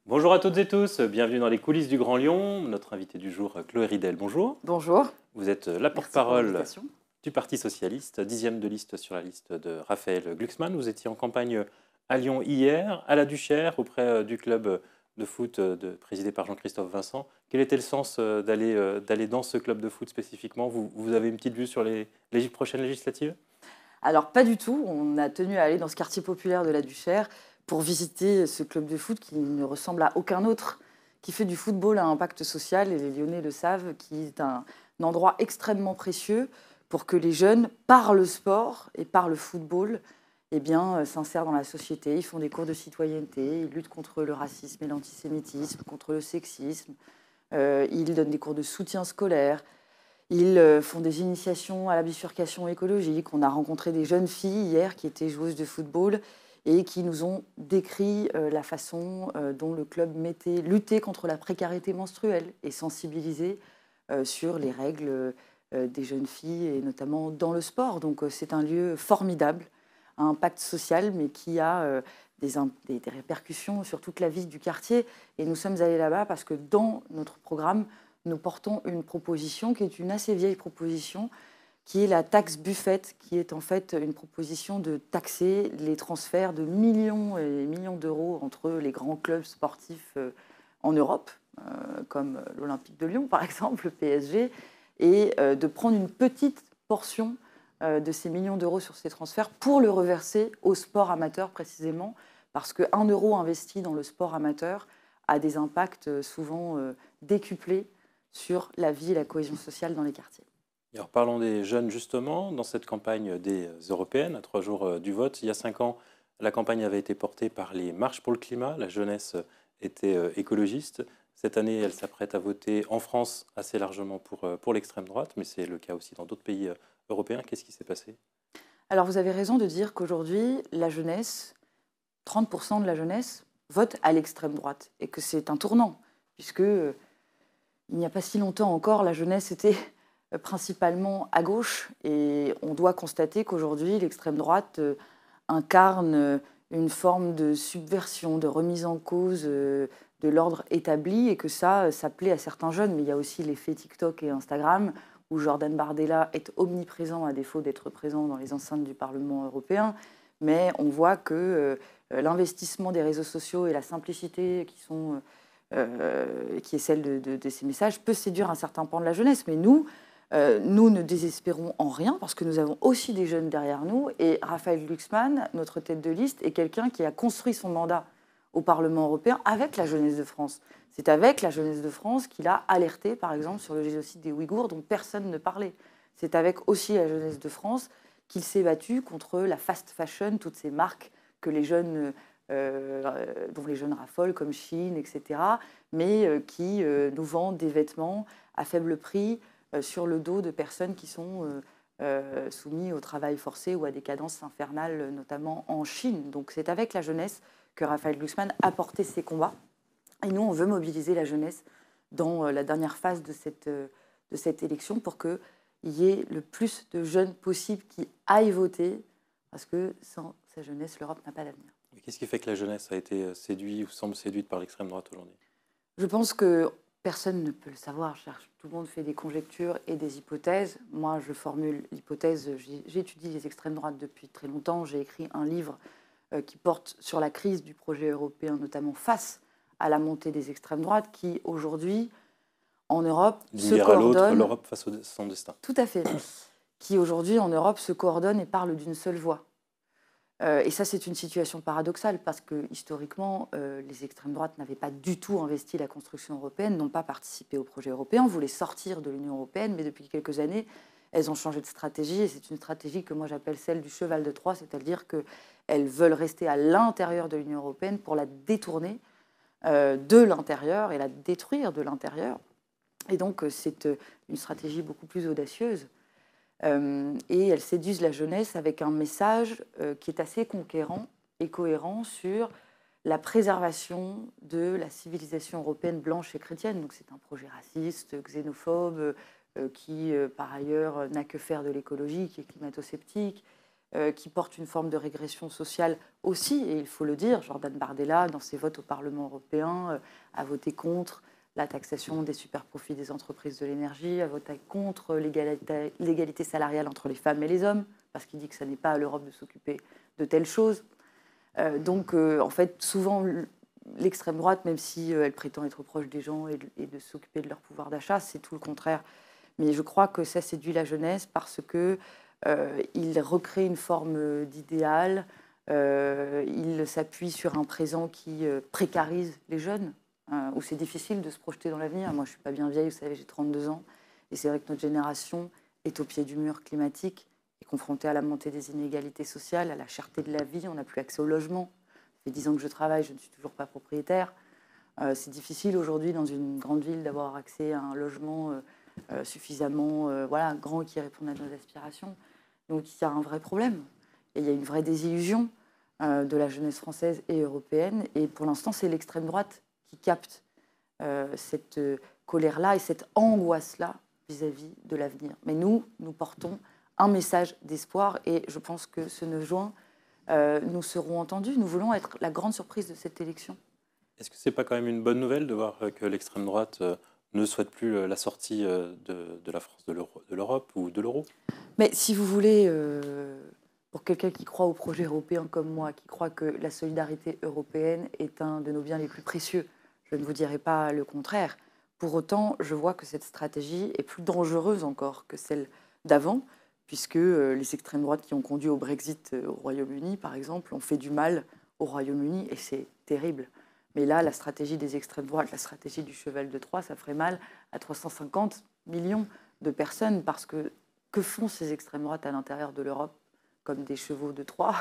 Bonjour à toutes et tous, bienvenue dans les coulisses du Grand Lyon. Notre invité du jour, Chloé Ridel, bonjour. Bonjour. Vous êtes la Merci pour porte-parole l'invitation. du Parti Socialiste, 10e de liste sur la liste de Raphaël Glucksmann. Vous étiez en campagne à Lyon hier, à la Duchère, auprès du club de foot présidé par Jean-Christophe Vincent. Quel était le sens d'aller dans ce club de foot spécifiquement? Vous avez une petite vue sur les prochaines législatives? Alors, pas du tout. On a tenu à aller dans ce quartier populaire de la Duchère pour visiter ce club de foot qui ne ressemble à aucun autre, qui fait du football à impact social, et les Lyonnais le savent, qui est un endroit extrêmement précieux pour que les jeunes, par le sport et par le football, s'insèrent dans la société. Ils font des cours de citoyenneté, ils luttent contre le racisme et l'antisémitisme, contre le sexisme, ils donnent des cours de soutien scolaire. Ils font des initiations à la bifurcation écologique. On a rencontré des jeunes filles hier qui étaient joueuses de football et qui nous ont décrit la façon dont le club luttait contre la précarité menstruelle et sensibilisé sur les règles des jeunes filles, et notamment dans le sport. Donc c'est un lieu formidable, à impact social, mais qui a des répercussions sur toute la vie du quartier. Et nous sommes allés là-bas parce que dans notre programme, nous portons une proposition qui est une assez vieille proposition, qui est la taxe Buffet, qui est en fait une proposition de taxer les transferts de millions et millions d'euros entre les grands clubs sportifs en Europe, comme l'Olympique de Lyon par exemple, le PSG, et de prendre une petite portion de ces millions d'euros sur ces transferts pour le reverser au sport amateur précisément, parce qu'un euro investi dans le sport amateur a des impacts souvent décuplés sur la vie et la cohésion sociale dans les quartiers. Alors parlons des jeunes justement. Dans cette campagne des européennes, à 3 jours du vote, il y a 5 ans, la campagne avait été portée par les Marches pour le climat. La jeunesse était écologiste. Cette année, elle s'apprête à voter en France assez largement pour l'extrême droite, mais c'est le cas aussi dans d'autres pays européens. Qu'est-ce qui s'est passé? Alors vous avez raison de dire qu'aujourd'hui, la jeunesse, 30% de la jeunesse, vote à l'extrême droite, et que c'est un tournant, puisque il n'y a pas si longtemps encore, la jeunesse était principalement à gauche, et on doit constater qu'aujourd'hui, l'extrême droite incarne une forme de subversion, de remise en cause de l'ordre établi, et que ça plaît à certains jeunes. Mais il y a aussi l'effet TikTok et Instagram, où Jordan Bardella est omniprésent à défaut d'être présent dans les enceintes du Parlement européen. Mais on voit que l'investissement des réseaux sociaux et la simplicité qui est celle de ces messages peut séduire un certain pan de la jeunesse. Mais nous ne désespérons en rien, parce que nous avons aussi des jeunes derrière nous. Et Raphaël Glucksmann, notre tête de liste, est quelqu'un qui a construit son mandat au Parlement européen avec la jeunesse de France. C'est avec la jeunesse de France qu'il a alerté, par exemple, sur le génocide des Ouïghours, dont personne ne parlait. C'est avec aussi la jeunesse de France qu'il s'est battu contre la fast fashion, toutes ces marques que les jeunes, dont les jeunes raffolent, comme Shein, etc., mais qui nous vendent des vêtements à faible prix, sur le dos de personnes qui sont soumises au travail forcé ou à des cadences infernales, notamment en Chine. Donc c'est avec la jeunesse que Raphaël Glucksmann a porté ses combats. Et nous, on veut mobiliser la jeunesse dans la dernière phase de cette élection pour qu'il y ait le plus de jeunes possible qui aillent voter, parce que sans sa jeunesse, l'Europe n'a pas d'avenir. Qu'est-ce qui fait que la jeunesse a été séduite ou semble séduite par l'extrême droite aujourd'hui? Je pense que personne ne peut le savoir. Tout le monde fait des conjectures et des hypothèses. Moi, je formule l'hypothèse. J'étudie les extrêmes droites depuis très longtemps. J'ai écrit un livre qui porte sur la crise du projet européen, notamment face à la montée des extrêmes droites, qui aujourd'hui, en Europe, se coordonnent. L'Europe face à son destin. Tout à fait. Qui aujourd'hui, en Europe, se coordonnent et parlent d'une seule voix. Et ça, c'est une situation paradoxale, parce que historiquement, les extrêmes droites n'avaient pas du tout investi la construction européenne, n'ont pas participé au projet européen, voulaient sortir de l'Union européenne, mais depuis quelques années, elles ont changé de stratégie, et c'est une stratégie que moi j'appelle celle du cheval de Troie, c'est-à-dire qu'elles veulent rester à l'intérieur de l'Union européenne pour la détourner de l'intérieur et la détruire de l'intérieur. Et donc, c'est une stratégie beaucoup plus audacieuse. Et elles séduisent la jeunesse avec un message qui est assez conquérant et cohérent sur la préservation de la civilisation européenne blanche et chrétienne. Donc c'est un projet raciste, xénophobe, qui par ailleurs n'a que faire de l'écologie, qui est climato-sceptique, qui portent une forme de régression sociale aussi, et il faut le dire. Jordan Bardella, dans ses votes au Parlement européen, a voté contre la taxation des superprofits des entreprises de l'énergie, a voté contre l'égalité salariale entre les femmes et les hommes, parce qu'il dit que ça n'est pas à l'Europe de s'occuper de telles choses. Donc, en fait, souvent, l'extrême droite, même si elle prétend être proche des gens et de s'occuper de leur pouvoir d'achat, c'est tout le contraire. Mais je crois que ça séduit la jeunesse parce qu'il recrée une forme d'idéal, il s'appuie sur un présent qui précarise les jeunes, où c'est difficile de se projeter dans l'avenir. Moi, je ne suis pas bien vieille, vous savez, j'ai 32 ans, et c'est vrai que notre génération est au pied du mur climatique, est confrontée à la montée des inégalités sociales, à la cherté de la vie, on n'a plus accès au logement. Ça fait 10 ans que je travaille, je ne suis toujours pas propriétaire. C'est difficile aujourd'hui dans une grande ville d'avoir accès à un logement suffisamment grand qui réponde à nos aspirations. Donc il y a un vrai problème. Et il y a une vraie désillusion de la jeunesse française et européenne. Et pour l'instant, c'est l'extrême droite qui capte cette colère-là et cette angoisse-là vis-à-vis de l'avenir. Mais nous portons un message d'espoir et je pense que ce 9 juin, nous serons entendus. Nous voulons être la grande surprise de cette élection. Est-ce que ce n'est pas quand même une bonne nouvelle de voir que l'extrême droite ne souhaite plus la sortie de la France de l'Europe ou de l'euro? Mais si vous voulez, pour quelqu'un qui croit au projet européen comme moi, qui croit que la solidarité européenne est un de nos biens les plus précieux, je ne vous dirai pas le contraire. Pour autant, je vois que cette stratégie est plus dangereuse encore que celle d'avant, puisque les extrêmes droites qui ont conduit au Brexit au Royaume-Uni, par exemple, ont fait du mal au Royaume-Uni, et c'est terrible. Mais là, la stratégie des extrêmes droites, la stratégie du cheval de Troie, ça ferait mal à 350 millions de personnes, parce que font ces extrêmes droites à l'intérieur de l'Europe, comme des chevaux de Troie?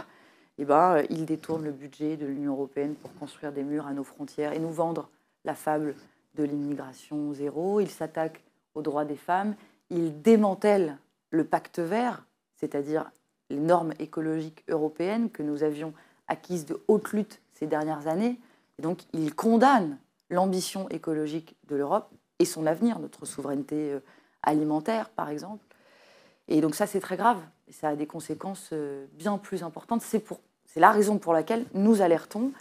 Eh ben, ils détournent le budget de l'Union européenne pour construire des murs à nos frontières et nous vendre la fable de l'immigration zéro. Ils s'attaquent aux droits des femmes, ils démantèlent le pacte vert, c'est-à-dire les normes écologiques européennes que nous avions acquises de haute lutte ces dernières années. Et donc, ils condamnent l'ambition écologique de l'Europe et son avenir, notre souveraineté alimentaire, par exemple. Et donc ça, c'est très grave. Et ça a des conséquences bien plus importantes. C'est la raison pour laquelle nous alertons.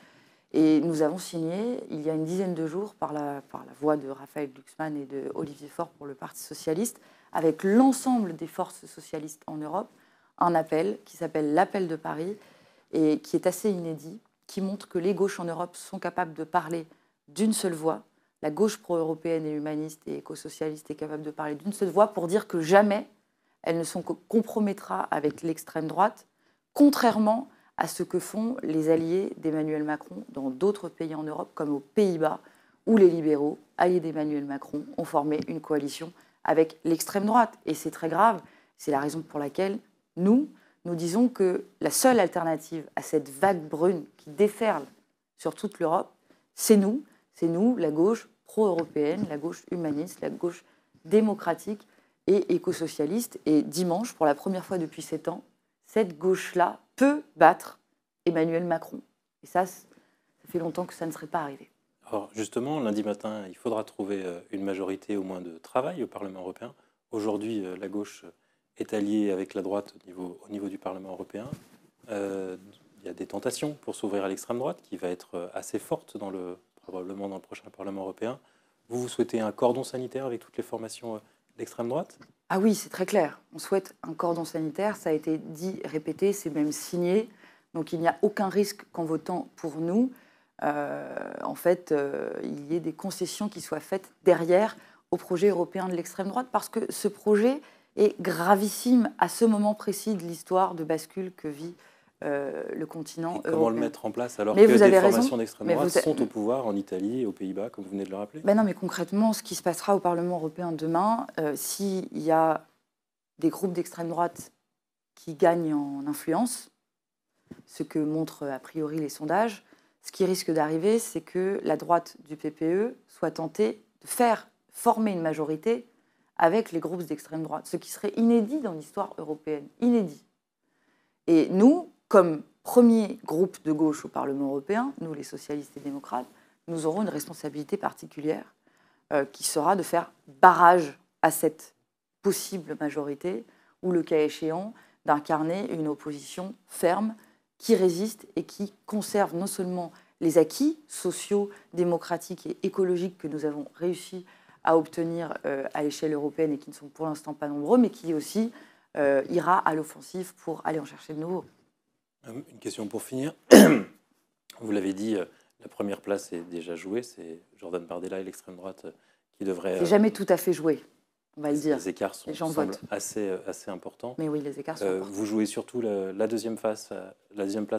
Et nous avons signé, il y a une dizaine de jours, par la voix de Raphaël Glucksmann et de Olivier Faure pour le Parti socialiste, avec l'ensemble des forces socialistes en Europe, un appel qui s'appelle l'Appel de Paris et qui est assez inédit, qui montre que les gauches en Europe sont capables de parler d'une seule voix. La gauche pro-européenne et humaniste et éco-socialiste est capable de parler d'une seule voix pour dire que jamais elle ne se compromettra avec l'extrême droite, contrairement à ce que font les alliés d'Emmanuel Macron dans d'autres pays en Europe, comme aux Pays-Bas, où les libéraux, alliés d'Emmanuel Macron, ont formé une coalition avec l'extrême droite. Et c'est très grave. C'est la raison pour laquelle nous disons que la seule alternative à cette vague brune qui déferle sur toute l'Europe, c'est nous, la gauche pro-européenne, la gauche humaniste, la gauche démocratique et éco-socialiste. Et dimanche, pour la première fois depuis 7 ans, cette gauche-là peut battre Emmanuel Macron. Et ça fait longtemps que ça ne serait pas arrivé. Alors justement, lundi matin, il faudra trouver une majorité au moins de travail au Parlement européen. Aujourd'hui, la gauche est alliée avec la droite au niveau du Parlement européen. Il y a des tentations pour s'ouvrir à l'extrême droite qui va être assez forte probablement dans le prochain Parlement européen. Vous souhaitez un cordon sanitaire avec toutes les formations d'extrême droite? Ah oui, c'est très clair. On souhaite un cordon sanitaire. Ça a été dit, répété, c'est même signé. Donc il n'y a aucun risque qu'en votant pour nous, il y ait des concessions qui soient faites derrière au projet européen de l'extrême droite, parce que ce projet est gravissime à ce moment précis de l'histoire de bascule que vit le continent européen. Comment le mettre en place alors que des formations d'extrême droite sont au pouvoir en Italie et aux Pays-Bas, comme vous venez de le rappeler? Non, mais concrètement, ce qui se passera au Parlement européen demain, s'il y a des groupes d'extrême droite qui gagnent en influence, ce que montrent a priori les sondages, ce qui risque d'arriver, c'est que la droite du PPE soit tentée de faire former une majorité avec les groupes d'extrême droite, ce qui serait inédit dans l'histoire européenne, inédit. Et nous, comme premier groupe de gauche au Parlement européen, nous les socialistes et démocrates, nous aurons une responsabilité particulière qui sera de faire barrage à cette possible majorité, ou le cas échéant, d'incarner une opposition ferme qui résiste et qui conserve non seulement les acquis sociaux, démocratiques et écologiques que nous avons réussi à obtenir à l'échelle européenne et qui ne sont pour l'instant pas nombreux, mais qui aussi ira à l'offensive pour aller en chercher de nouveaux. Une question pour finir. Vous l'avez dit, la première place est déjà jouée. C'est Jordan Bardella et l'extrême droite qui devraient... C'est jamais tout à fait joué, on va le dire. Les écarts semblent assez importants. Mais oui, les écarts sont importants. Vous jouez surtout la deuxième place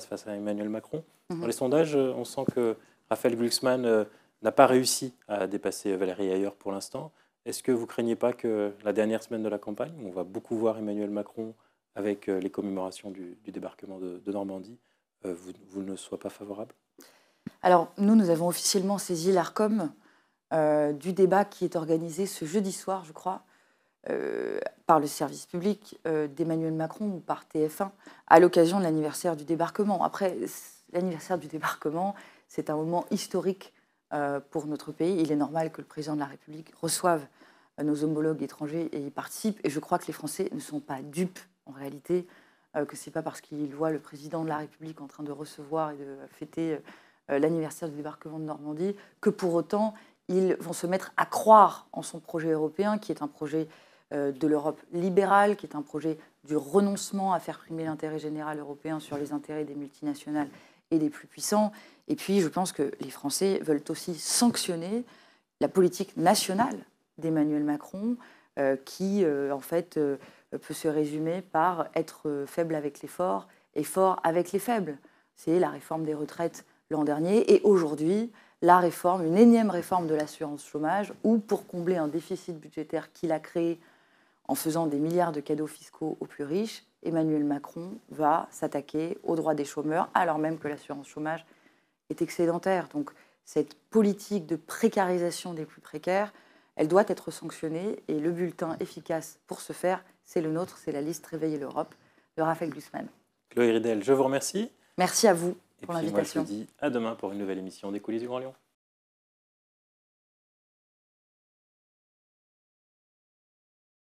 face à Emmanuel Macron. Dans les sondages, on sent que Raphaël Glucksmann n'a pas réussi à dépasser Valérie Ayer pour l'instant. Est-ce que vous ne craignez pas que la dernière semaine de la campagne, où on va beaucoup voir Emmanuel Macron avec les commémorations du débarquement de Normandie, vous ne soyez pas favorable? Alors, nous avons officiellement saisi l'ARCOM du débat qui est organisé ce jeudi soir, je crois, par le service public d'Emmanuel Macron ou par TF1, à l'occasion de l'anniversaire du débarquement. Après, l'anniversaire du débarquement, c'est un moment historique pour notre pays. Il est normal que le président de la République reçoive nos homologues étrangers et y participe. Et je crois que les Français ne sont pas dupes, en réalité, que ce n'est pas parce qu'ils voient le président de la République en train de recevoir et de fêter l'anniversaire du débarquement de Normandie, que pour autant, ils vont se mettre à croire en son projet européen, qui est un projet de l'Europe libérale, qui est un projet du renoncement à faire primer l'intérêt général européen sur les intérêts des multinationales et des plus puissants. Et puis, je pense que les Français veulent aussi sanctionner la politique nationale d'Emmanuel Macron, qui, en fait, peut se résumer par être faible avec les forts et fort avec les faibles. C'est la réforme des retraites l'an dernier et aujourd'hui, la réforme, une énième réforme de l'assurance chômage, où pour combler un déficit budgétaire qu'il a créé en faisant des milliards de cadeaux fiscaux aux plus riches, Emmanuel Macron va s'attaquer aux droits des chômeurs, alors même que l'assurance chômage est excédentaire. Donc cette politique de précarisation des plus précaires, elle doit être sanctionnée et le bulletin efficace pour ce faire, c'est le nôtre, c'est la liste Réveiller l'Europe de Raphaël Glucksmann. Chloé Ridel, je vous remercie. Merci à vous pour l'invitation. l'invitation. Moi, je vous dis à demain pour une nouvelle émission des coulisses du Grand Lyon.